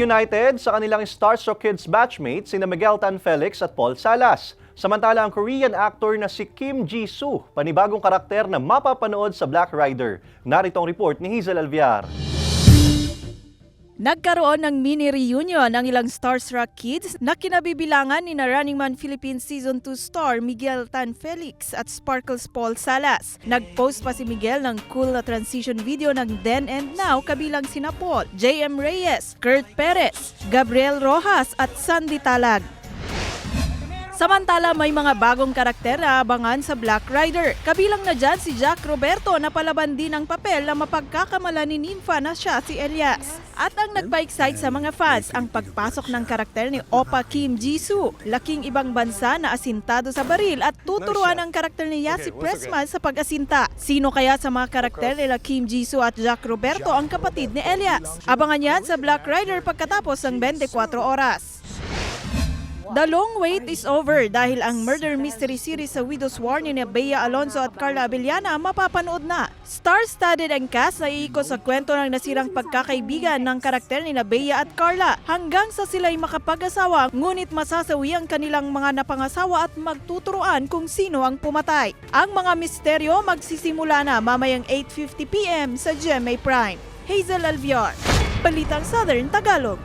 Reunited sa kanilang Starstruck Kids batchmates sina Miguel Tan Felix at Paul Salas. Samantala ang Korean actor na si Kim Ji-soo, panibagong karakter na mapapanood sa Black Rider. Narito ang report ni Hazel Alviar. Nagkaroon ng mini reunion ang ilang Starstruck Kids na kinabibilangan ni Running Man Philippines Season 2 star Miguel Tan Felix at Sparkles Paul Salas. Nag-post pa si Miguel ng cool na transition video ng Then and Now kabilang sina Paul, JM Reyes, Kurt Perez, Gabriel Rojas at Sandy Talag. Samantala may mga bagong karakter na abangan sa Black Rider. Kabilang na dyan si Jack Roberto na palaban din ang papel na mapagkakamala ni Ninfa na siya si Elias. At ang nagpa-excite sa mga fans ang pagpasok ng karakter ni Oppa Kim Ji-soo, laking ibang bansa na asintado sa baril at tuturuan ang karakter ni Yasi Pressman sa pag-asinta. Sino kaya sa mga karakter nila Kim Ji-soo at Jack Roberto ang kapatid ni Elias? Abangan yan sa Black Rider pagkatapos ng 24 oras. The long wait is over dahil ang murder mystery series sa Widow's War ni Bea Alonzo at Carla Abellana mapapanood na. Star-studded ang cast na iikot sa kwento ng nasirang pagkakaibigan ng karakter ni Bea at Carla hanggang sa sila'y makapag-asawa ngunit masasawi ang kanilang mga napangasawa at magtuturuan kung sino ang pumatay. Ang mga misteryo magsisimula na mamayang 8:50 PM sa GMA Prime. Hazel Alviar, Balitang Southern Tagalog.